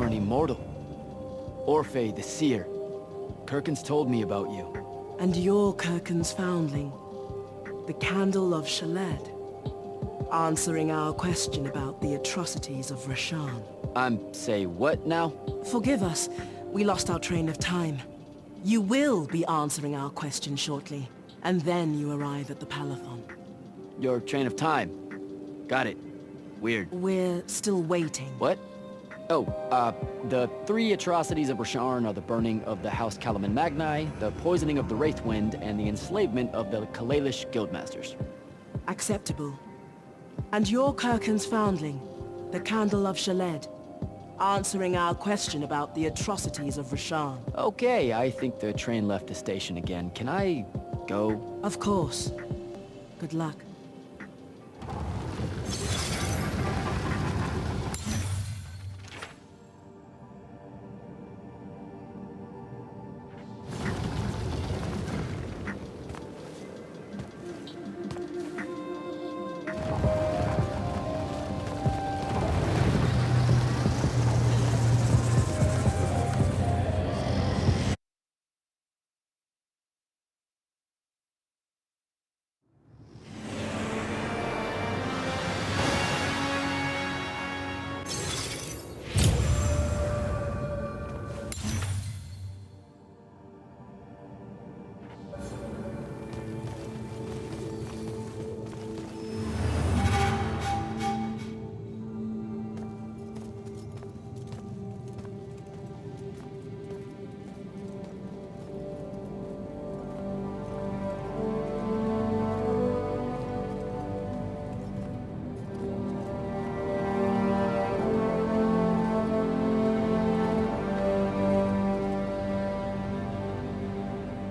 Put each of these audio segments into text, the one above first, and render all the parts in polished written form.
an immortal. Orphe the Seer. Kirkin's told me about you. And you're Kirkin's foundling. The Candle of Shaled. Answering our question about the atrocities of Rasharn. Say what now? Forgive us. We lost our train of time. You will be answering our question shortly. And then you arrive at the Palathon. Your train of time. Got it. Weird. We're still waiting. What? Oh, the 3 atrocities of Rasharn are the burning of the House Kalaman Magni, the poisoning of the Wraithwind, and the enslavement of the Kalalish Guildmasters. Acceptable. And you're Kirkin's foundling, the Candle of Shaled, answering our question about the atrocities of Rasharn. Okay, I think the train left the station again. Can I go? Of course. Good luck.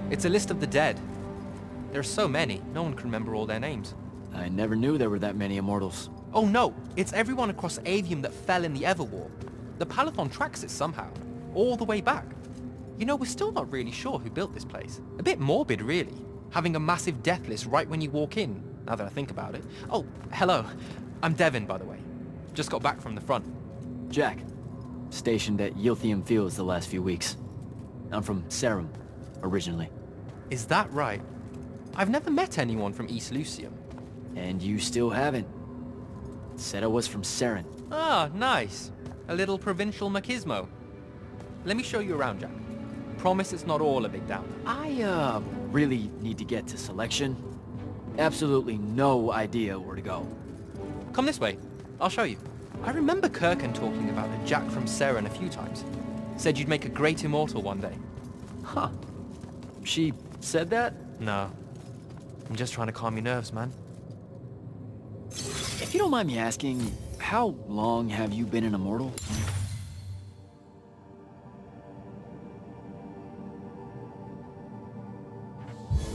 It's a list of the dead. There are so many, no one can remember all their names. I never knew there were that many immortals. Oh no, it's everyone across Aveum that fell in the Everwar. The Palathon tracks it somehow, all the way back. You know, we're still not really sure who built this place. A bit morbid, really, having a massive death list right when you walk in, now that I think about it. Oh, hello. I'm Devin, by the way. Just got back from the front. Jack. Stationed at Yilthium Fields the last few weeks. I'm from Serum, originally. Is that right? I've never met anyone from East Lucium. And you still haven't. Said I was from Seren. Ah, nice. A little provincial machismo. Let me show you around, Jack. Promise it's not all a big downer. I, really need to get to Selection. Absolutely no idea where to go. Come this way. I'll show you. I remember Kirkin talking about a Jack from Seren a few times. Said you'd make a great immortal one day. Huh. She said that? No. I'm just trying to calm your nerves, man. If you don't mind me asking, how long have you been an immortal?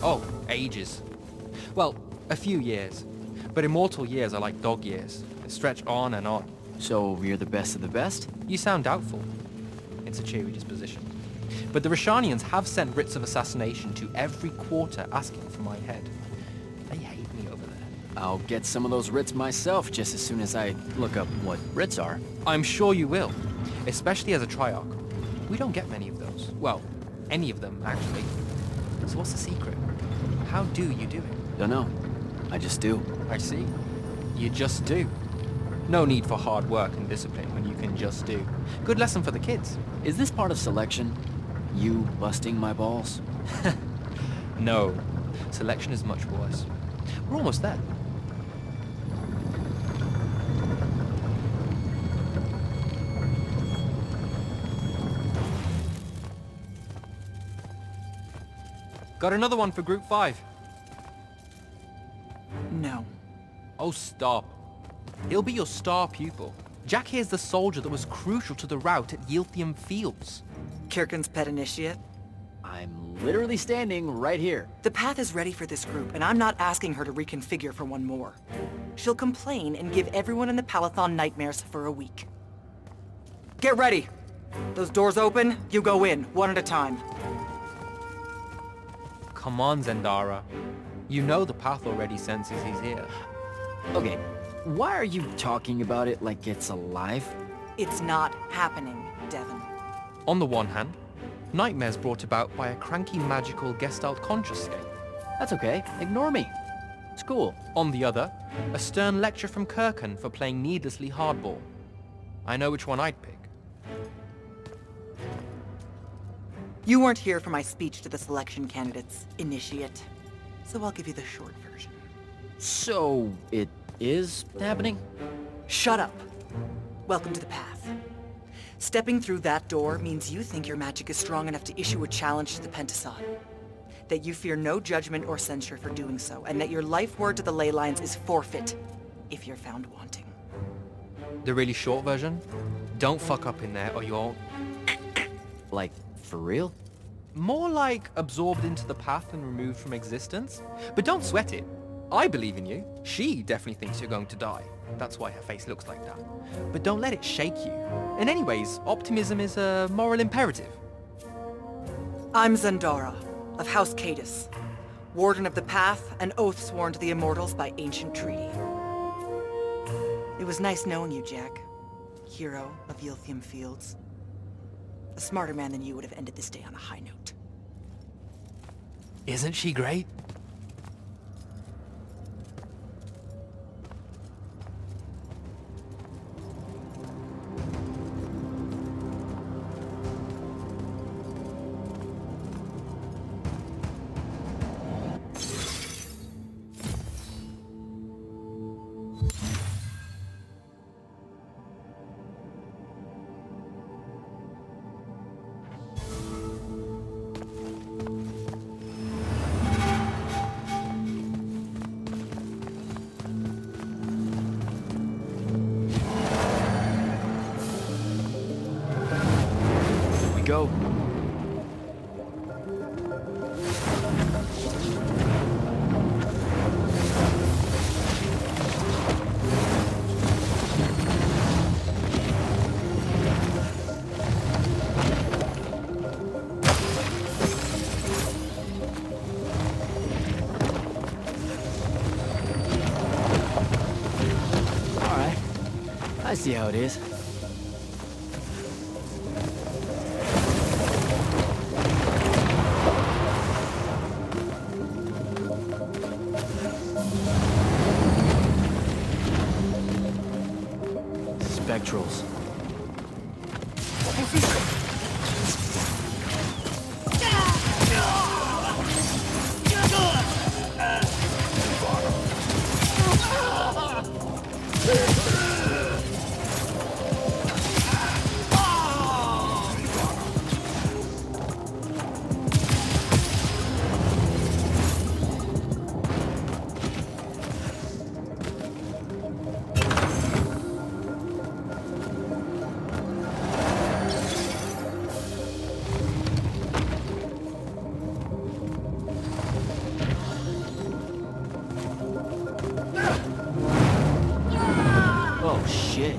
Oh, ages. Well, a few years. But immortal years are like dog years. They stretch on and on. So you're the best of the best? You sound doubtful. It's a cheery disposition. But the Rashanians have sent writs of assassination to every quarter asking for my head. They hate me over there. I'll get some of those writs myself just as soon as I look up what writs are. I'm sure you will, especially as a Triarch. We don't get many of those. Well, any of them, actually. So what's the secret? How do you do it? Dunno. I just do. I see. You just do. No need for hard work and discipline when you can just do. Good lesson for the kids. Is this part of Selection? You busting my balls? No. Selection is much worse. We're almost there. Got another one for Group 5. No. Oh, stop. He'll be your star pupil. Jack here's the soldier that was crucial to the rout at Yilthium Fields. Kirkin's pet initiate? I'm literally standing right here. The path is ready for this group, and I'm not asking her to reconfigure for one more. She'll complain and give everyone in the Palathon nightmares for a week. Get ready! Those doors open, you go in, one at a time. Come on, Zendara. You know the path already senses he's here. Okay, why are you talking about it like it's alive? It's not happening, Devon. On the one hand, nightmares brought about by a cranky magical Gestalt conscious state. That's okay. Ignore me. It's cool. On the other, a stern lecture from Kirkan for playing needlessly hardball. I know which one I'd pick. You weren't here for my speech to the selection candidates, Initiate. So I'll give you the short version. So, it is happening? Shut up. Welcome to the path. Stepping through that door means you think your magic is strong enough to issue a challenge to the Pentasod. That you fear no judgment or censure for doing so, and that your life word to the ley lines is forfeit if you're found wanting. The really short version? Don't fuck up in there or you'll... Like, for real? More like absorbed into the path and removed from existence. But don't sweat it. I believe in you. She definitely thinks you're going to die. That's why her face looks like that. But don't let it shake you. And anyways, optimism is a moral imperative. I'm Zandara, of House Cadus, Warden of the Path, an oath sworn to the Immortals by ancient treaty. It was nice knowing you, Jack. Hero of Yilthium Fields. A smarter man than you would have ended this day on a high note. Isn't she great? Go. All right. I see how it is. Spectrals. Oh, shit.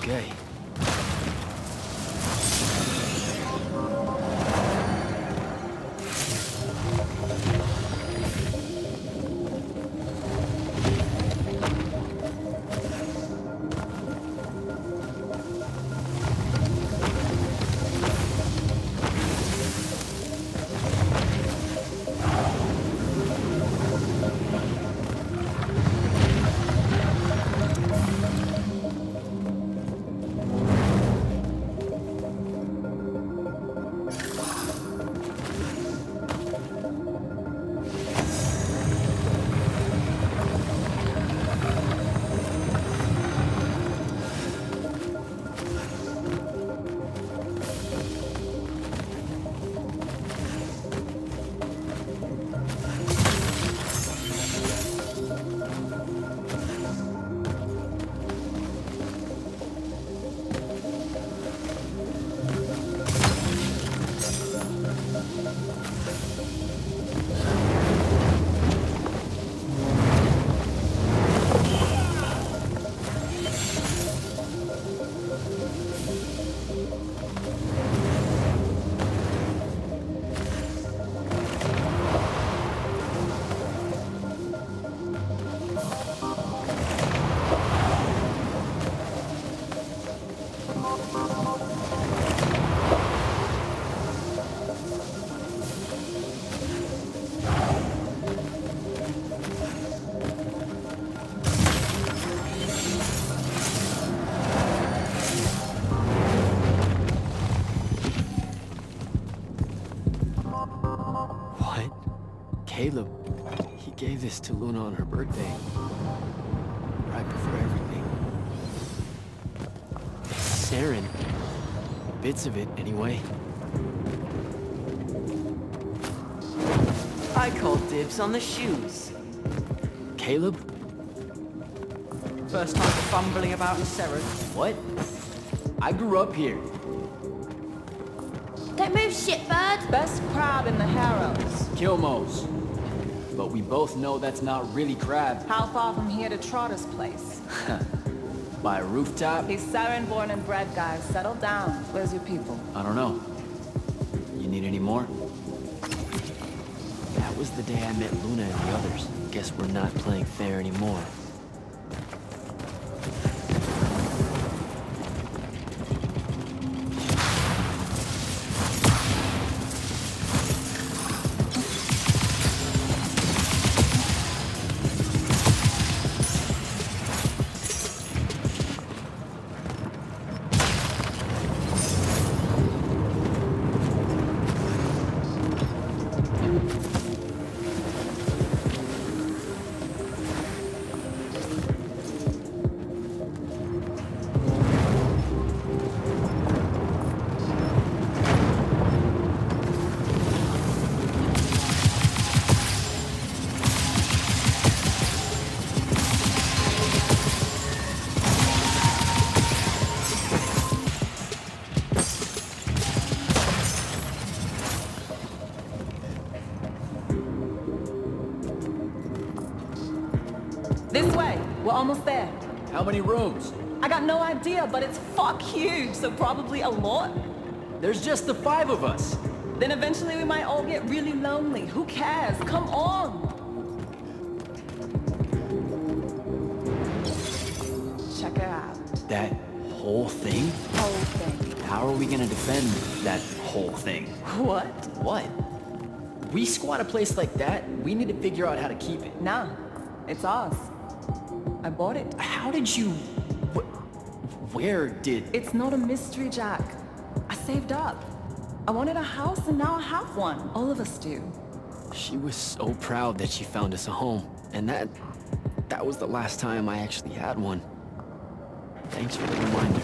Okay. Caleb, he gave this to Luna on her birthday. Right before everything. It's Saren. Bits of it, anyway. I call dibs on the shoes. Caleb? First time fumbling about in Saren. What? I grew up here. Don't move, shitbird! Best crab in the Harrows. Kilmos. But we both know that's not really crab. How far from here to Trotter's place? By a rooftop? He's Saren born and bred, guys. Settle down. Where's your people? I don't know. You need any more? That was the day I met Luna and the others. Guess we're not playing fair anymore. This way. We're almost there. How many rooms? I got no idea, but it's fuck huge, so probably a lot. There's just the 5 of us. Then eventually we might all get really lonely. Who cares? Come on! Check it out. That whole thing? Whole thing. How are we gonna defend that whole thing? What? What? We squat a place like that, we need to figure out how to keep it. Nah, it's ours. I bought it. How did you... Where did... It's not a mystery, Jack. I saved up. I wanted a house and now I have one. All of us do. She was so proud that she found us a home. And that was the last time I actually had one. Thanks for the reminder.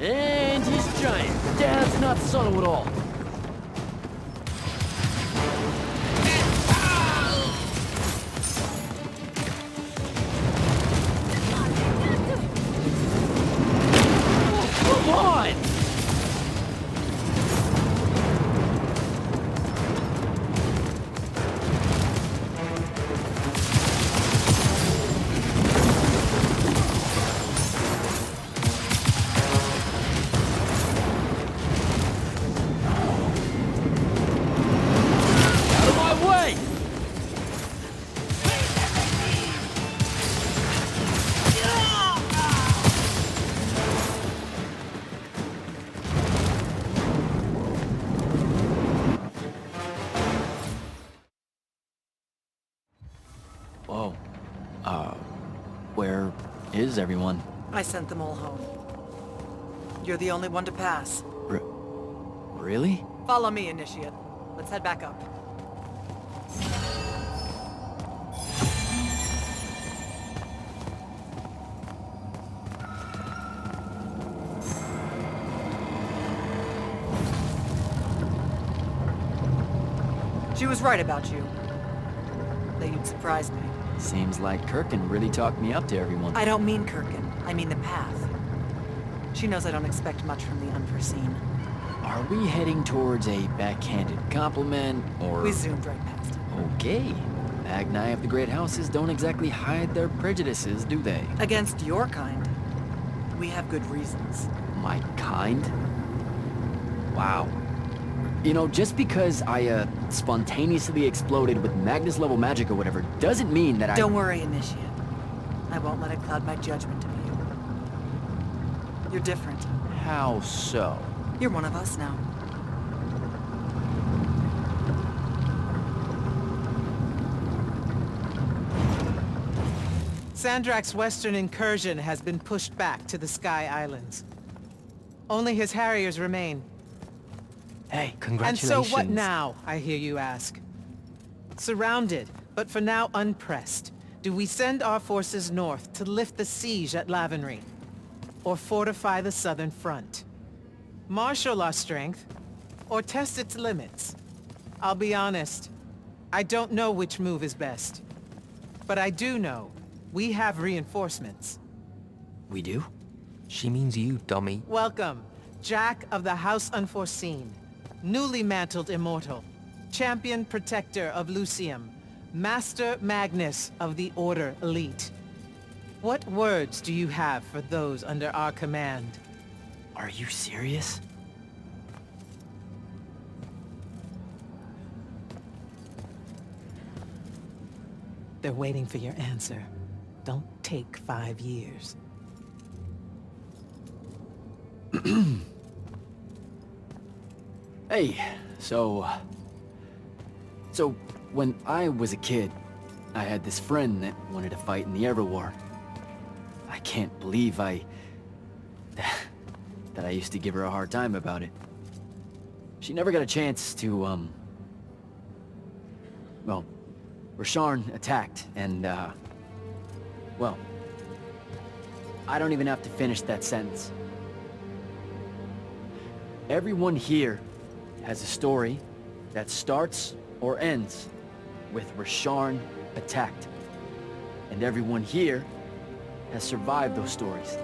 And he's giant. That's not subtle at all. Come on! Whoa. Where is everyone? I sent them all home. You're the only one to pass. Really? Follow me, Initiate. Let's head back up. She was right about you. That you'd surprise me. Seems like Kirkin really talked me up to everyone. I don't mean Kirkin. I mean the path. She knows I don't expect much from the unforeseen. Are we heading towards a backhanded compliment, or... We zoomed right past it. Okay. Magni of the Great Houses don't exactly hide their prejudices, do they? Against your kind. We have good reasons. My kind? Wow. You know, just because I, spontaneously exploded with Magnus-level magic or whatever, doesn't mean that I... Don't worry, Initiate. I won't let it cloud my judgment of you. You're different. How so? You're one of us now. Sandrak's western incursion has been pushed back to the Sky Islands. Only his Harriers remain. Hey, And congratulations. so what now, I hear you ask? Surrounded, but for now unpressed, do we send our forces north to lift the siege at Lavenry? Or fortify the southern front? Marshal our strength, or test its limits? I'll be honest, I don't know which move is best. But I do know, we have reinforcements. We do? She means you, dummy. Welcome, Jack of the House Unforeseen, newly mantled immortal, champion protector of Lucium, Master Magnus of the Order Elite. What words do you have for those under our command? Are you serious? They're waiting for your answer. Don't take 5 years. Hey, so when I was a kid, I had this friend that wanted to fight in the Everwar. I can't believe that I used to give her a hard time about it. She never got a chance to, well, Rasharn attacked, and, well, I don't even have to finish that sentence. Everyone here has a story that starts or ends with Rasharn attacked. And everyone here has survived those stories.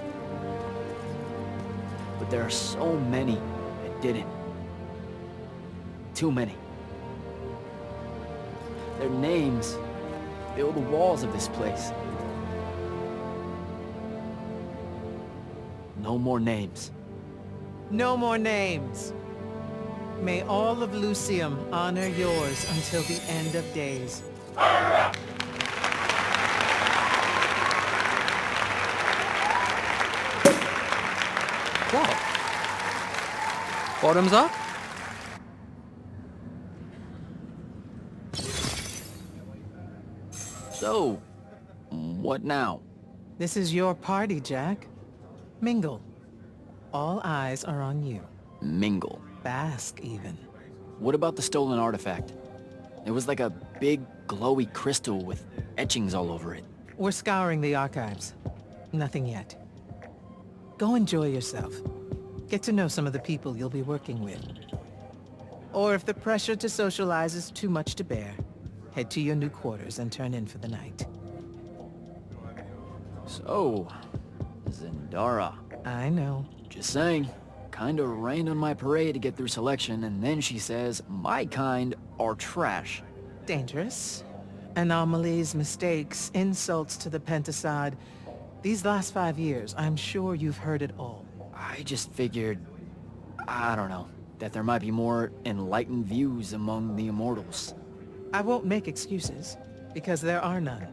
But there are so many that didn't. Too many. Their names fill the walls of this place. No more names. No more names. May all of Lucium honor yours until the end of days. What? Bottoms up? So, what now? This is your party, Jack. Mingle. All eyes are on you. Mingle. Bask, even. What about the stolen artifact? It was like a big, glowy crystal with etchings all over it. We're scouring the archives. Nothing yet. Go enjoy yourself. Get to know some of the people you'll be working with. Or if the pressure to socialize is too much to bear, head to your new quarters and turn in for the night. So, Zendara. I know. Just saying. Kinda rained on my parade to get through selection, and then she says my kind are trash. Dangerous. Anomalies, mistakes, insults to the Pentasod. These last 5 years, I'm sure you've heard it all. I just figured, I don't know, that there might be more enlightened views among the immortals. I won't make excuses, because there are none.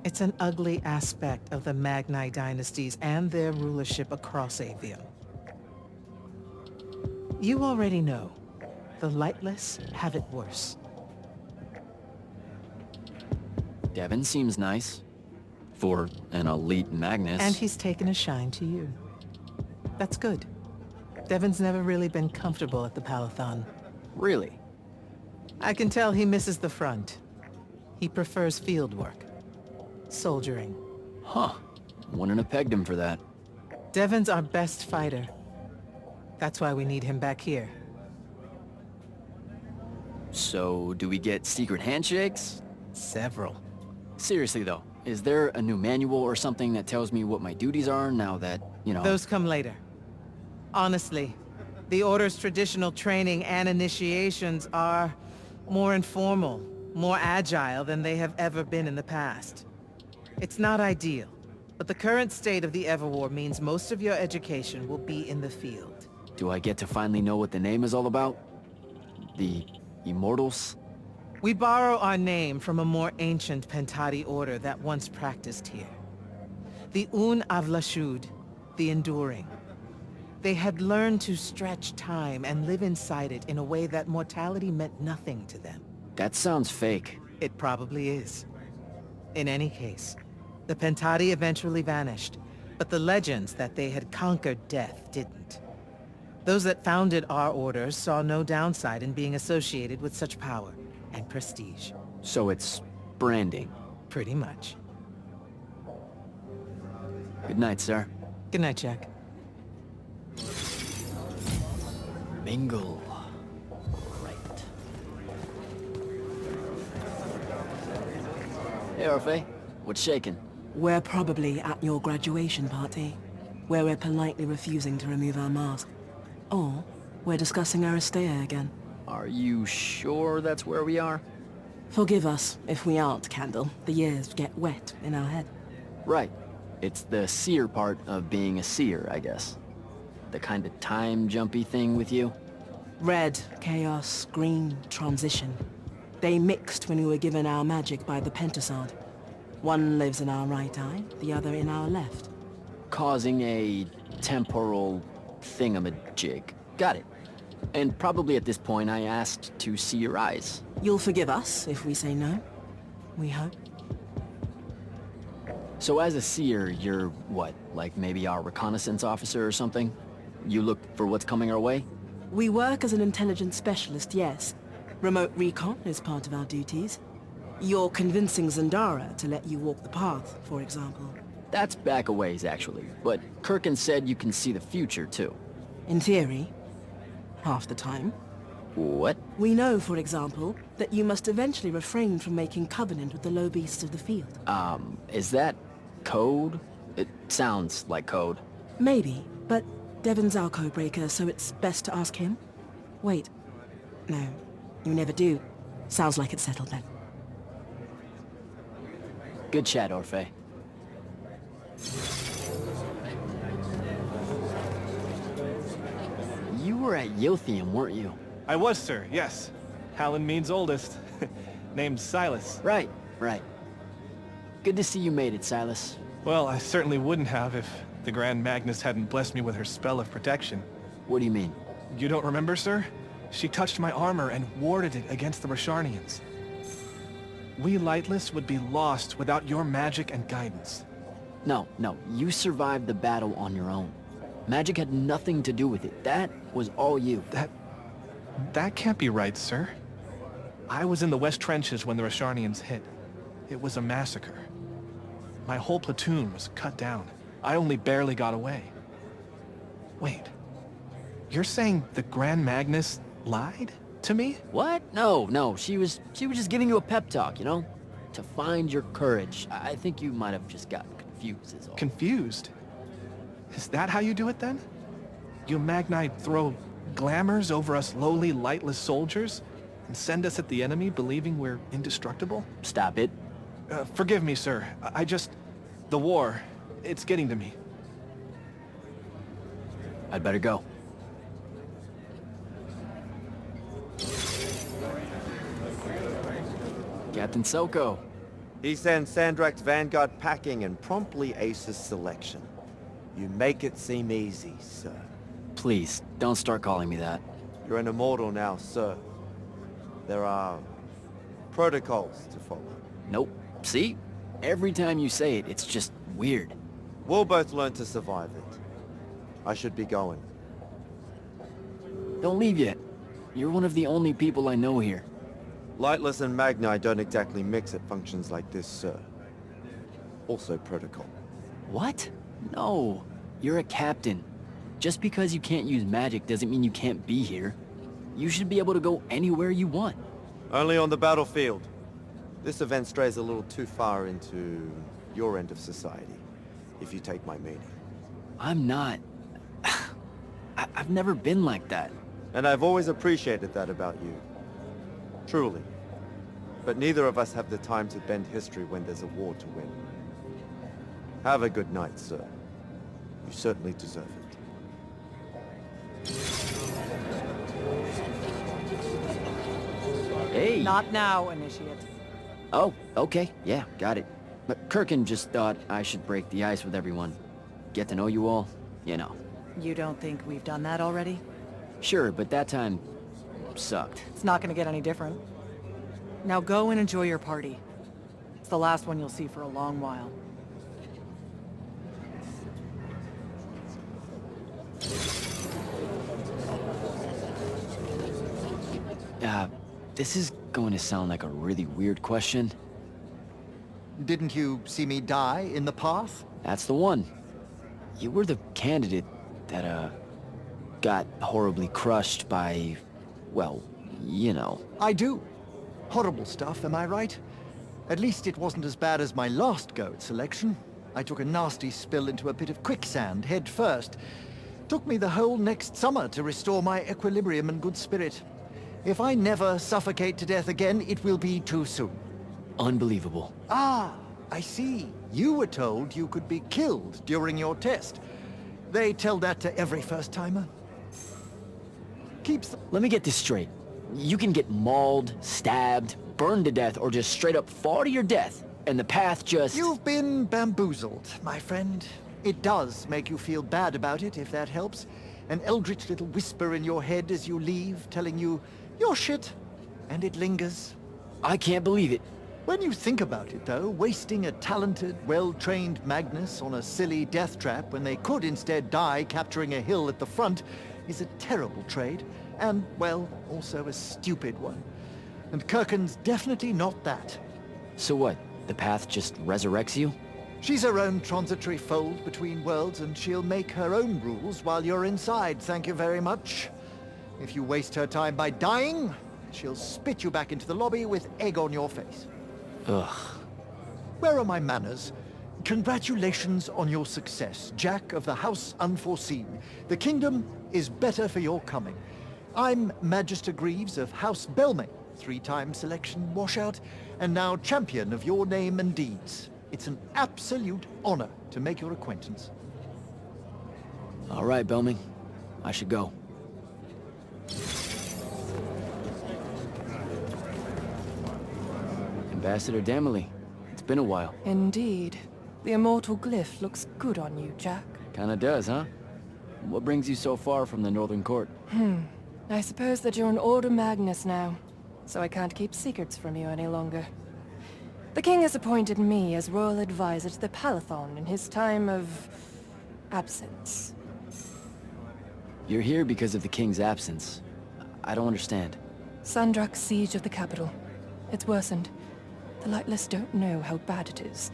It's an ugly aspect of the Magni dynasties and their rulership across Aveum. You already know, the lightless have it worse. Devin seems nice. For an elite Magnus. And he's taken a shine to you. That's good. Devon's never really been comfortable at the Palathon. Really? I can tell he misses the front. He prefers field work. Soldiering. Huh. Wouldn't have pegged him for that. Devon's our best fighter. That's why we need him back here. So, do we get secret handshakes? Several. Seriously though, is there a new manual or something that tells me what my duties are now that, you know... Those come later. Honestly, the Order's traditional training and initiations are more informal, more agile than they have ever been in the past. It's not ideal, but the current state of the Everwar means most of your education will be in the field. Do I get to finally know what the name is all about? The Immortals? We borrow our name from a more ancient Pentati order that once practiced here. The Un Avlashud, the Enduring. They had learned to stretch time and live inside it in a way that mortality meant nothing to them. That sounds fake. It probably is. In any case, the Pentati eventually vanished, but the legends that they had conquered death didn't. Those that founded our order saw no downside in being associated with such power and prestige. So it's branding. Pretty much. Good night, sir. Good night, Jack. Mingle. Right. Hey, Orphe. What's shaking? We're probably at your graduation party, where we're politely refusing to remove our mask. Or we're discussing Aristea again. Are you sure that's where we are? Forgive us if we aren't, Candle. The years get wet in our head. Right. It's the seer part of being a seer, I guess. The kind of time-jumpy thing with you? Red, chaos, green, transition. They mixed when we were given our magic by the Pentasod. One lives in our right eye, the other in our left. Causing a temporal thingamajig. Got it. And probably at this point I asked to see your eyes. You'll forgive us if we say no. We hope. So as a seer, you're what? Like maybe our reconnaissance officer or something? You look for what's coming our way? We work as an intelligence specialist, yes. Remote recon is part of our duties. You're convincing Zendara to let you walk the path, for example. That's back a ways, actually. But Kirkin said you can see the future, too. In theory. Half the time. What? We know, for example, that you must eventually refrain from making covenant with the low beasts of the field. Is that code? It sounds like code. Maybe, but Devon's our codebreaker, so it's best to ask him. Wait. No, you never do. Sounds like it's settled then. Good chat, Orphe. You were at Yothium, weren't you? I was, sir, yes. Hallen means oldest. Named Silas. Right. Good to see you made it, Silas. Well, I certainly wouldn't have if the Grand Magnus hadn't blessed me with her spell of protection. What do you mean? You don't remember, sir? She touched my armor and warded it against the Rasharnians. We Lightless would be lost without your magic and guidance. No, you survived the battle on your own. Magic had nothing to do with it. That was all you. That can't be right, sir. I was in the West Trenches when the Rasharnians hit. It was a massacre. My whole platoon was cut down. I only barely got away. Wait, You're saying the Grand Magnus lied to me? What? No. She was just giving you a pep talk, you know? To find your courage. I think you might have just gotten confused is all. Confused? Is that how you do it then? You Magnite throw glamours over us lowly, lightless soldiers and send us at the enemy believing we're indestructible? Stop it. Forgive me, sir. The war, it's getting to me. I'd better go. Captain Soko. He sends Sandrak's vanguard packing and promptly aces selection. You make it seem easy, sir. Please, don't start calling me that. You're an immortal now, sir. There are protocols to follow. Nope. See? Every time you say it, it's just weird. We'll both learn to survive it. I should be going. Don't leave yet. You're one of the only people I know here. Lightless and Magni don't exactly mix at functions like this, sir. Also protocol. What? No. You're a captain. Just because you can't use magic doesn't mean you can't be here. You should be able to go anywhere you want. Only on the battlefield. This event strays a little too far into your end of society, if you take my meaning. I'm not. I've never been like that. And I've always appreciated that about you. Truly. But neither of us have the time to bend history when there's a war to win. Have a good night, sir. You certainly deserve it. Hey! Not now, Initiate. Oh, okay. Yeah, got it. But Kirkin just thought I should break the ice with everyone. Get to know you all, you know. You don't think we've done that already? Sure, but that time sucked. It's not gonna get any different. Now go and enjoy your party. It's the last one you'll see for a long while. This is going to sound like a really weird question. Didn't you see me die in the path? That's the one. You were the candidate that, got horribly crushed by, well, you know. I do. Horrible stuff, am I right? At least it wasn't as bad as my last go at selection. I took a nasty spill into a bit of quicksand head first. Took me the whole next summer to restore my equilibrium and good spirit. If I never suffocate to death again, it will be too soon. Unbelievable. Ah, I see. You were told you could be killed during your test. They tell that to every first-timer. Let me get this straight. You can get mauled, stabbed, burned to death, or just straight up fall to your death, and the path just... You've been bamboozled, my friend. It does make you feel bad about it, if that helps. An eldritch little whisper in your head as you leave, telling you, you're shit, and it lingers. I can't believe it. When you think about it, though, wasting a talented, well-trained Magnus on a silly death trap when they could instead die capturing a hill at the front is a terrible trade, and, well, also a stupid one. And Kirkin's definitely not that. So what? The path just resurrects you? She's her own transitory fold between worlds, and she'll make her own rules while you're inside, thank you very much. If you waste her time by dying, she'll spit you back into the lobby with egg on your face. Ugh. Where are my manners? Congratulations on your success, Jack of the House Unforeseen. The kingdom is better for your coming. I'm Magister Greaves of House Belmay, 3-time selection washout, and now champion of your name and deeds. It's an absolute honor to make your acquaintance. All right, Belming. I should go. Ambassador Damley. It's been a while. Indeed. The immortal glyph looks good on you, Jack. Kinda does, huh? What brings you so far from the Northern Court? I suppose that you're an Order Magnus now, so I can't keep secrets from you any longer. The king has appointed me as royal advisor to the Palathon in his time of... absence. You're here because of the king's absence. I don't understand. Sandrak's siege of the capital. It's worsened. The Lightless don't know how bad it is.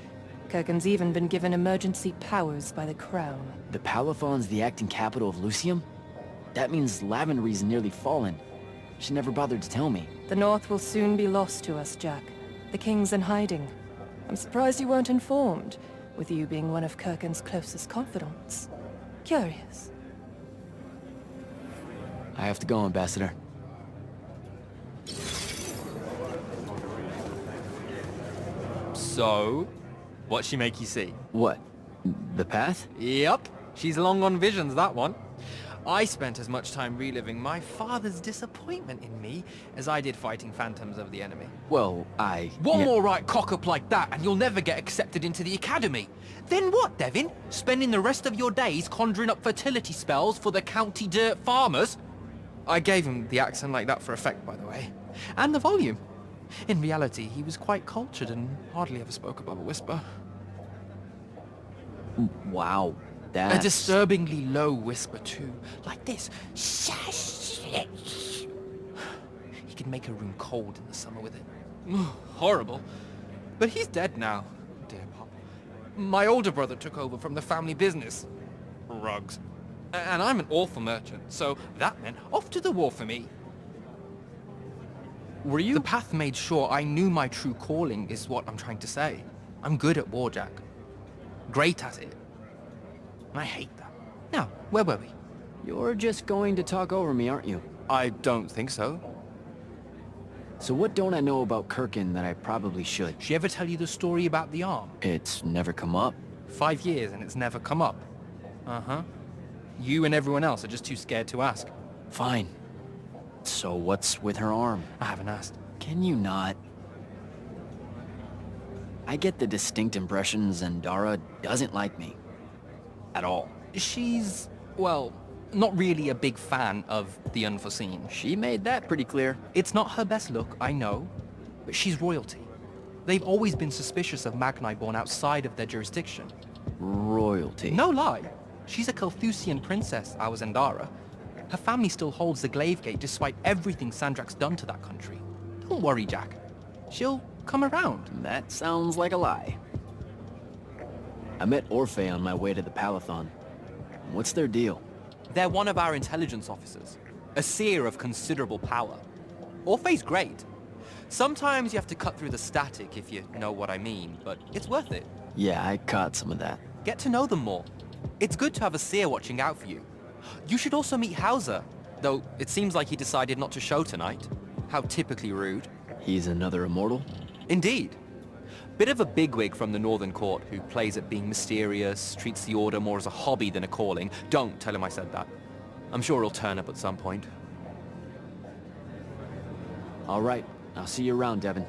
Kirkin's even been given emergency powers by the crown. The Palathon's the acting capital of Lucium? that means Lavendry's nearly fallen. She never bothered to tell me. The North will soon be lost to us, Jack. The King's in hiding. I'm surprised you weren't informed, with you being one of Kirken's closest confidants. Curious. I have to go, Ambassador. So, what'd she make you see? What? The path? Yup, she's long on visions, that one. I spent as much time reliving my father's disappointment in me as I did fighting phantoms of the enemy. Well, One more right cock-up like that and you'll never get accepted into the academy. Then what, Devin? Spending the rest of your days conjuring up fertility spells for the county dirt farmers? I gave him the accent like that for effect, by the way. And the volume. In reality, he was quite cultured and hardly ever spoke above a whisper. Wow, A that's... disturbingly low whisper too, like this. He could make a room cold in the summer with it. Horrible. But he's dead now, dear Pop. My older brother took over from the family business. Rugs. And I'm an awful merchant, so that meant off to the war for me. Were you... The path made sure I knew my true calling is what I'm trying to say. I'm good at war, Jack. Great at it. And I hate that. Now, where were we? You're just going to talk over me, aren't you? I don't think so. So what don't I know about Kirken that I probably should? She ever tell you the story about the arm? It's never come up. 5 years and it's never come up. Uh-huh. You and everyone else are just too scared to ask. Fine. So what's with her arm? I haven't asked. Can you not? I get the distinct impression Zendara doesn't like me. At all. She's, well, not really a big fan of the unforeseen. She made that pretty clear. It's not her best look, I know, but she's royalty. They've always been suspicious of Magni born outside of their jurisdiction. Royalty. No lie. She's a Carthusian princess, our Zendara. Her family still holds the Glaive Gate despite everything Sandrak's done to that country. Don't worry, Jack. She'll come around. That sounds like a lie. I met Orphe on my way to the Palathon. What's their deal? They're one of our intelligence officers. A seer of considerable power. Orphe's great. Sometimes you have to cut through the static if you know what I mean, but it's worth it. Yeah, I caught some of that. Get to know them more. It's good to have a seer watching out for you. You should also meet Hauser, though it seems like he decided not to show tonight. How typically rude. He's another immortal? Indeed. Bit of a bigwig from the Northern Court who plays at being mysterious, treats the Order more as a hobby than a calling. Don't tell him I said that. I'm sure he'll turn up at some point. All right, I'll see you around, Devin.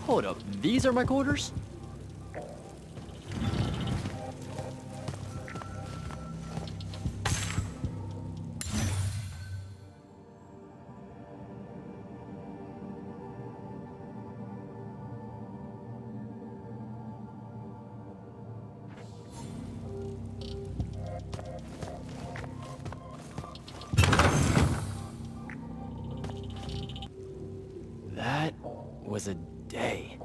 Hold up, these are my quarters? was a day.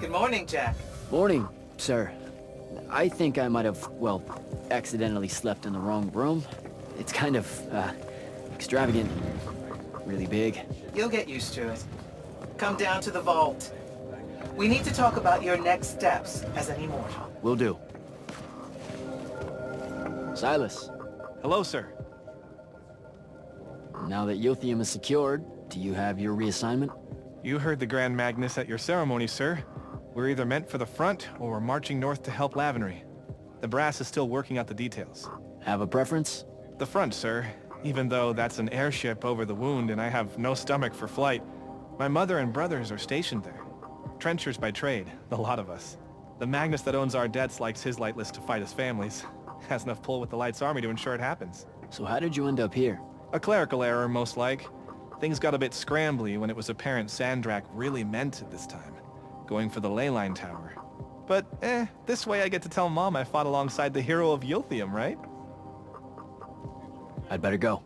Good morning, Jack. Morning, sir. I think I might have, well, accidentally slept in the wrong room. It's kind of, extravagant. Really big. You'll get used to it. Come down to the vault. We need to talk about your next steps as an immortal. Will do. Silas, Hello, sir. now that Yothium is secured, do you have your reassignment? You heard the Grand Magnus at your ceremony, sir. We're either meant for the front, or we're marching north to help Lavenry. The brass is still working out the details. Have a preference? The front, sir. Even though that's an airship over the wound and I have no stomach for flight. My mother and brothers are stationed there. Trenchers by trade, the lot of us. The Magnus that owns our debts likes his lightless to fight his families. Has enough pull with the Light's army to ensure it happens. So how did you end up here? A clerical error, most like. Things got a bit scrambly when it was apparent Sandrak really meant it this time. Going for the ley line tower. But, this way I get to tell Mom I fought alongside the hero of Yothium, right? I'd better go.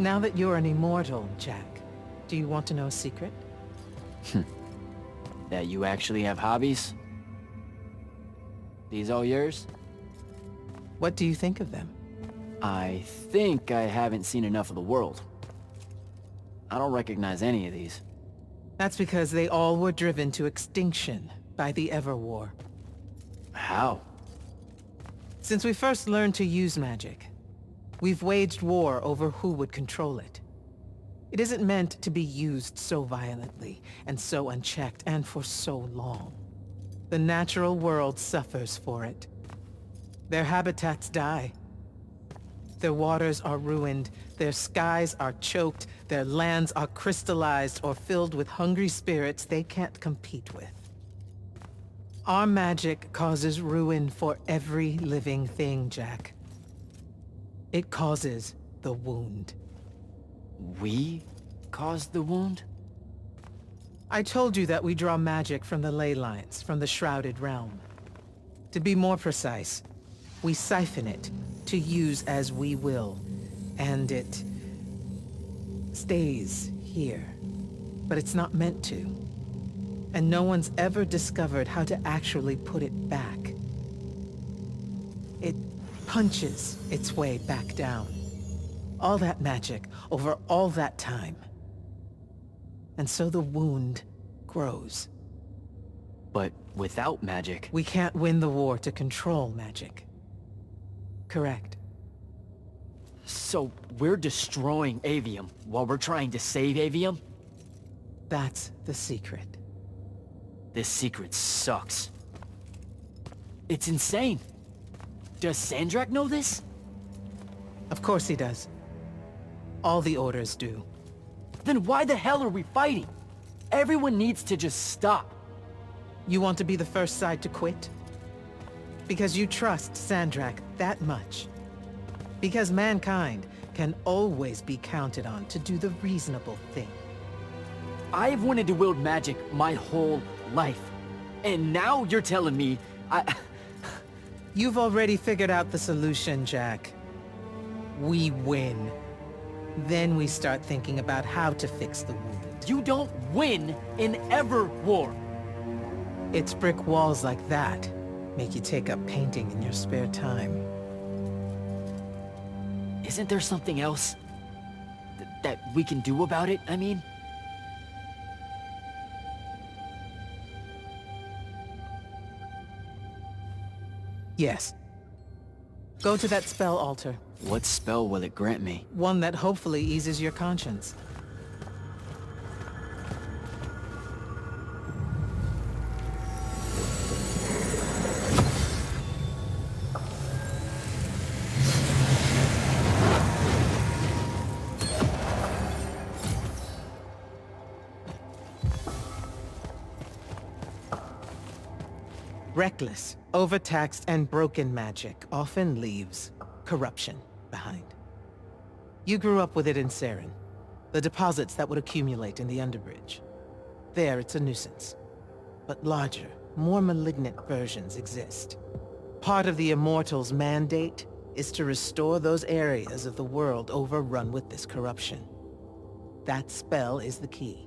Now that you're an immortal, Jack, do you want to know a secret? That you actually have hobbies? These all yours? What do you think of them? I think I haven't seen enough of the world. I don't recognize any of these. That's because they all were driven to extinction by the Everwar. How? Since we first learned to use magic, we've waged war over who would control it. It isn't meant to be used so violently, and so unchecked, and for so long. The natural world suffers for it. Their habitats die. Their waters are ruined, their skies are choked, their lands are crystallized or filled with hungry spirits they can't compete with. Our magic causes ruin for every living thing, Jack. It causes the wound. We caused the wound? I told you that we draw magic from the ley lines, from the Shrouded Realm. To be more precise, we siphon it to use as we will, and it stays here. But it's not meant to. And no one's ever discovered how to actually put it back. It punches its way back down. All that magic over all that time. And so the wound grows. But without magic... We can't win the war to control magic. Correct. So we're destroying Aveum while we're trying to save Aveum? That's the secret. This secret sucks. It's insane. Does Sandrak know this? Of course he does. All the orders do. Then why the hell are we fighting? Everyone needs to just stop. You want to be the first side to quit? Because you trust Sandrak that much. Because mankind can always be counted on to do the reasonable thing. I've wanted to wield magic my whole life. And now you're telling me You've already figured out the solution, Jack. We win. Then we start thinking about how to fix the wound. You don't win in ever war. It's brick walls like that make you take up painting in your spare time. Isn't there something else that we can do about it, I mean? Yes. Go to that spell altar. What spell will it grant me? One that hopefully eases your conscience. Reckless, overtaxed, and broken magic often leaves corruption behind. You grew up with it in Saren, the deposits that would accumulate in the Underbridge. There, it's a nuisance. But larger, more malignant versions exist. Part of the Immortals' mandate is to restore those areas of the world overrun with this corruption. That spell is the key.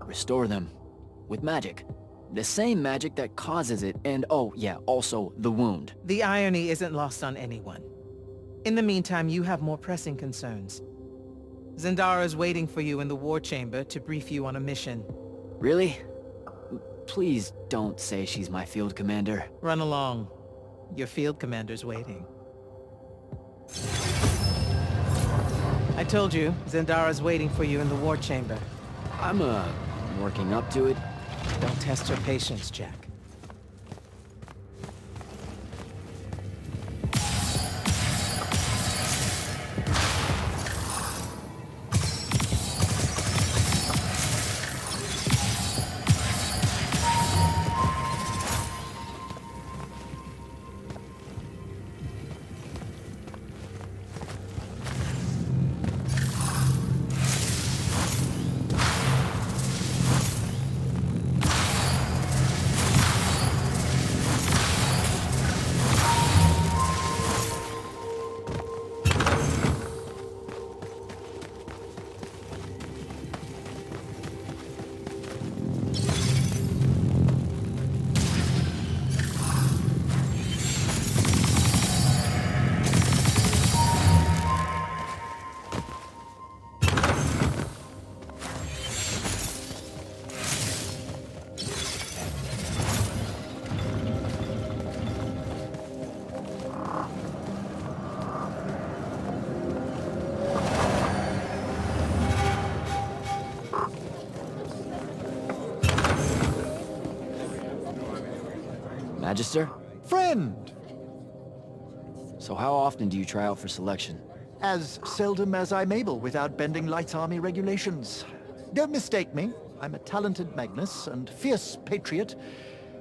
Restore them. With magic. The same magic that causes it, and oh yeah, also the wound. The irony isn't lost on anyone. In the meantime, you have more pressing concerns. Zendara is waiting for you in the war chamber to brief you on a mission. Really? Please don't say she's my field commander. Run along. Your field commander's waiting. I told you, Zendara's waiting for you in the war chamber. I'm working up to it. Don't test her patience, Jack. Magister? Friend! So how often do you try out for selection? As seldom as I'm able without bending Light's Army regulations. Don't mistake me. I'm a talented Magnus and fierce patriot,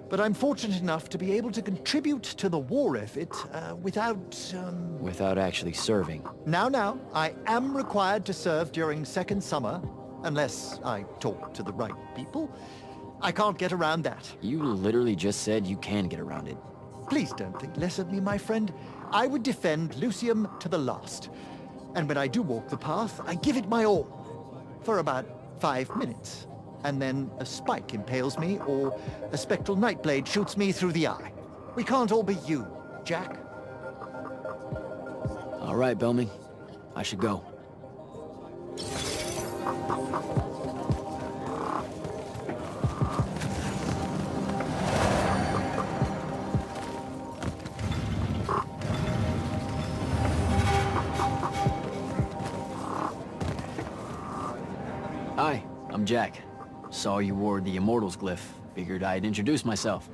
but I'm fortunate enough to be able to contribute to the war effort without. Without actually serving. Now, I am required to serve during Second Summer, unless I talk to the right people. I can't get around that. You literally just said you can get around it. Please don't think less of me, my friend. I would defend Lucium to the last. And when I do walk the path, I give it my all. For about 5 minutes. And then a spike impales me, or a spectral nightblade shoots me through the eye. We can't all be you, Jack. All right, Belming. I should go. Hi, I'm Jack. Saw you wore the Immortals glyph. Figured I'd introduce myself.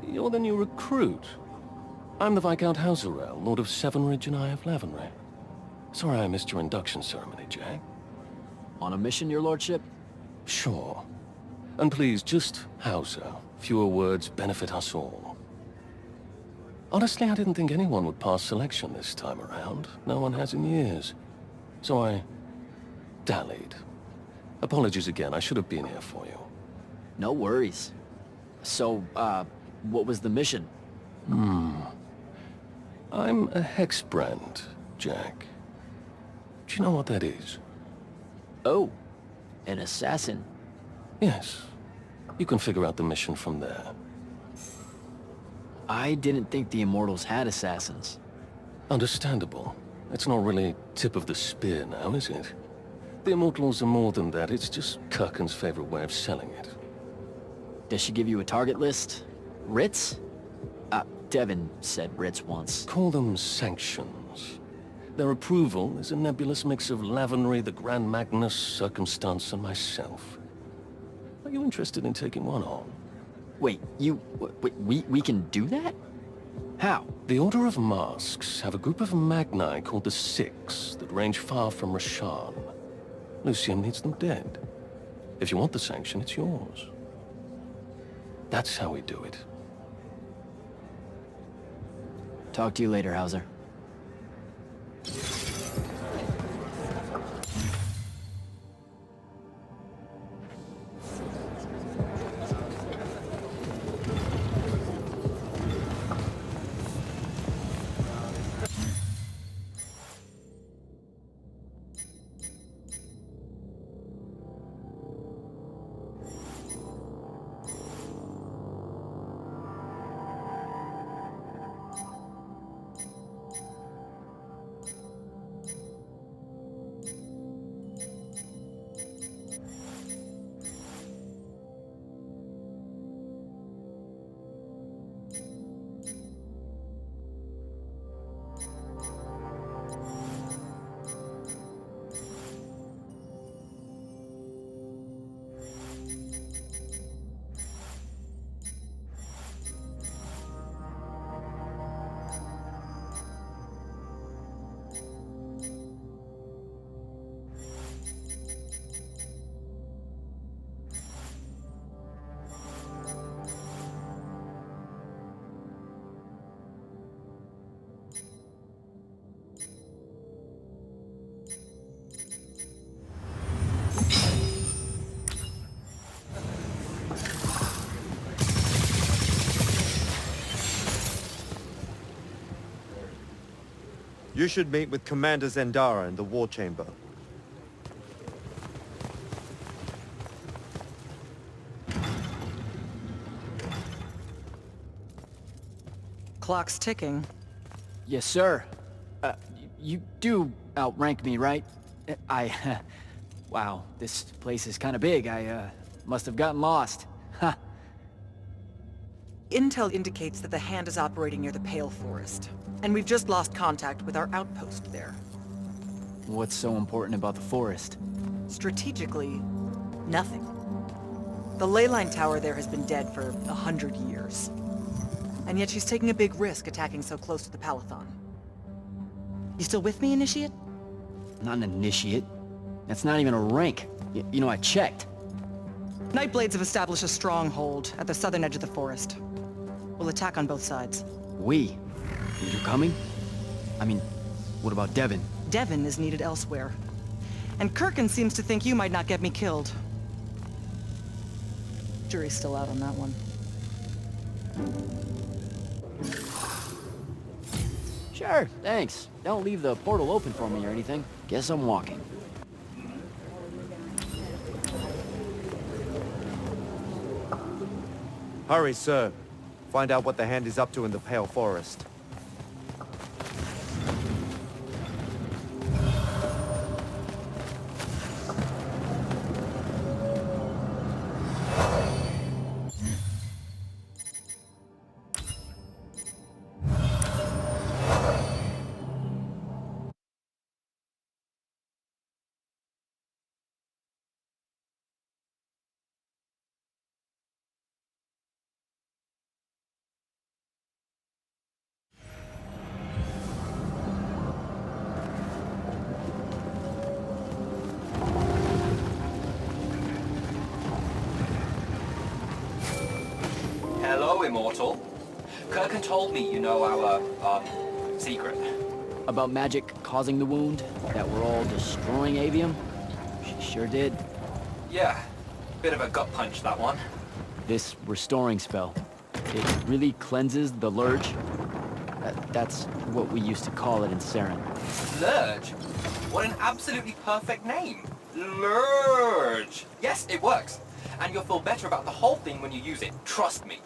You're the new recruit. I'm the Viscount Hauserel, Lord of Severnridge and Eye of Lavenry. Sorry I missed your induction ceremony, Jack. On a mission, your lordship? Sure. And please, just Hauser. Fewer words benefit us all. Honestly, I didn't think anyone would pass selection this time around. No one has in years. So I dallied. Apologies again, I should have been here for you. No worries. So, what was the mission? I'm a hexbrand, Jack. Do you know what that is? Oh, an assassin. Yes. You can figure out the mission from there. I didn't think the Immortals had assassins. Understandable. It's not really tip of the spear now, is it? The Immortals are more than that, it's just Kirkin's favorite way of selling it. Does she give you a target list? Writs? Devin said Ritz once. Call them sanctions. Their approval is a nebulous mix of Lavenry, the Grand Magnus, Circumstance, and myself. Are you interested in taking one on? Wait, we can do that? How? The Order of Masks have a group of Magni called the Six that range far from Rasharn. Lucien needs them dead. If you want the sanction, it's yours. That's how we do it. Talk to you later, Hauser. You should meet with Commander Zendara in the War Chamber. Clock's ticking. Yes, sir. You do outrank me, right? Wow, this place is kind of big. I must have gotten lost. Ha. Intel indicates that the Hand is operating near the Pale Forest, and we've just lost contact with our outpost there. What's so important about the forest? Strategically, nothing. The ley line tower there has been dead for 100 years. And yet she's taking a big risk attacking so close to the Palathon. You still with me, Initiate? Not an initiate. That's not even a rank. You know, I checked. Nightblades have established a stronghold at the southern edge of the forest. We'll attack on both sides. We? You coming? I mean, what about Devin? Devin is needed elsewhere. And Kirkin seems to think you might not get me killed. Jury's still out on that one. Sure, thanks. Don't leave the portal open for me or anything. Guess I'm walking. Hurry, sir. Find out what the Hand is up to in the Pale Forest. Hello, Immortal. Kirkin told me you know our secret. About magic causing the wound? That we're all destroying Aveum? She sure did. Yeah, bit of a gut punch, that one. This restoring spell, it really cleanses the Lurge? That's what we used to call it in Saren. Lurge? What an absolutely perfect name. Lurge. Yes, it works. And you'll feel better about the whole thing when you use it. Trust me.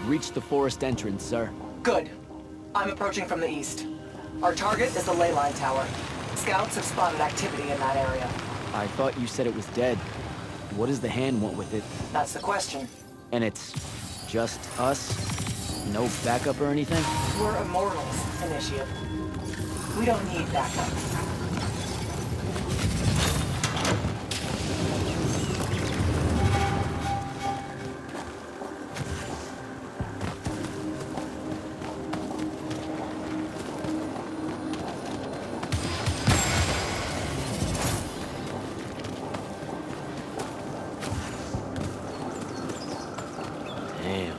We've reached the forest entrance, sir. Good. I'm approaching from the east. Our target is the ley line tower. Scouts have spotted activity in that area. I thought you said it was dead. What does the hand want with it? That's the question. And it's just us? No backup or anything? We're Immortals, Initiate. We don't need backup. Damn.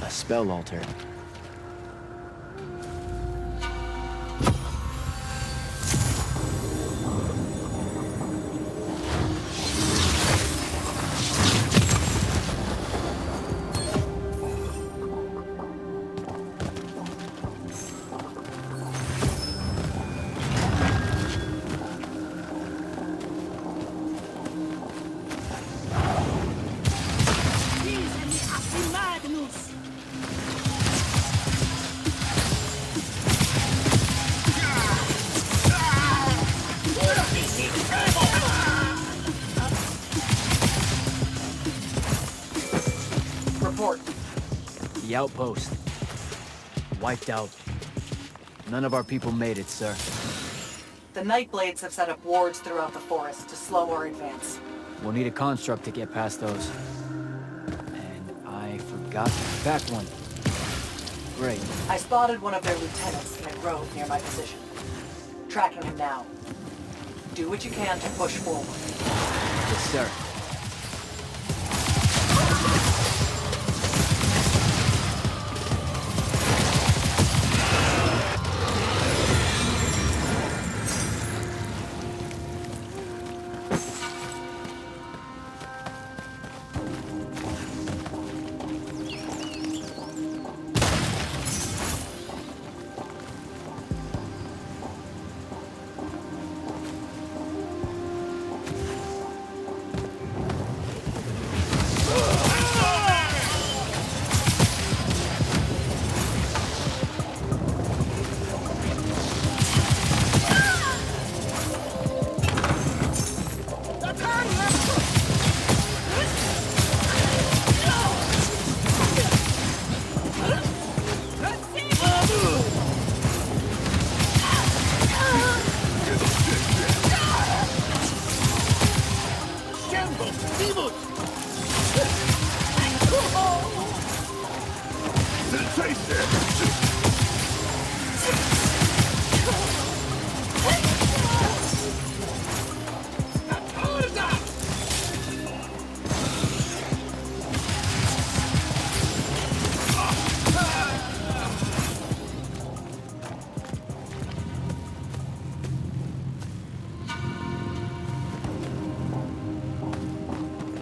Spell altar. Report. The outpost. Wiped out. None of our people made it, sir. The Nightblades have set up wards throughout the forest to slow our advance. We'll need a construct to get past those. And I forgot to pack one. Great. I spotted one of their lieutenants in a grove near my position. Tracking him now. Do what you can to push forward. Yes, sir.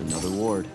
Another ward.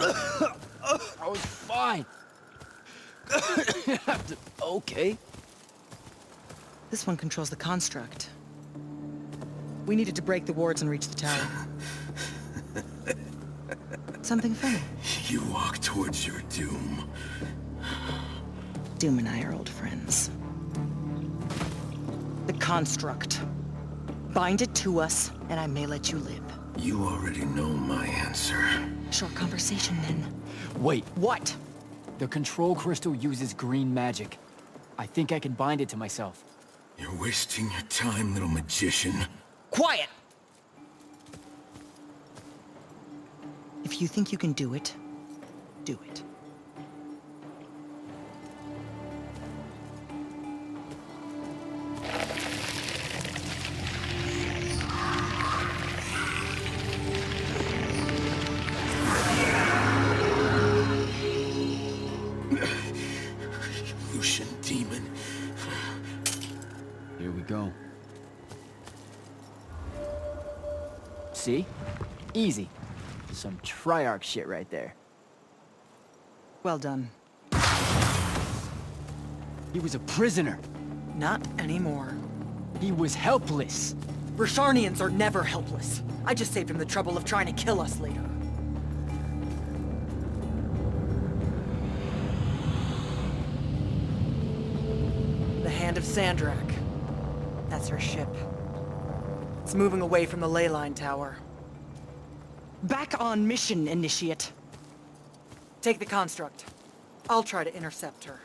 I was fine. Okay. This one controls the construct. We needed to break the wards and reach the tower. Something funny? You walk towards your doom. Doom and I are old friends. The construct. Bind it to us, and I may let you live. You already know my answer. Short conversation, then. Wait, What? the control crystal uses green magic. I think I can bind it to myself. You're wasting your time, little magician. Quiet! If you think you can do it, do it. Lucian demon. Here we go. See? Easy. Some Triarch shit right there. Well done. He was a prisoner. Not anymore. He was helpless. Rosharnians are never helpless. I just saved him the trouble of trying to kill us later. The Hand of Sandrak. That's her ship. It's moving away from the ley line tower. Back on mission, Initiate. Take the construct. I'll try to intercept her.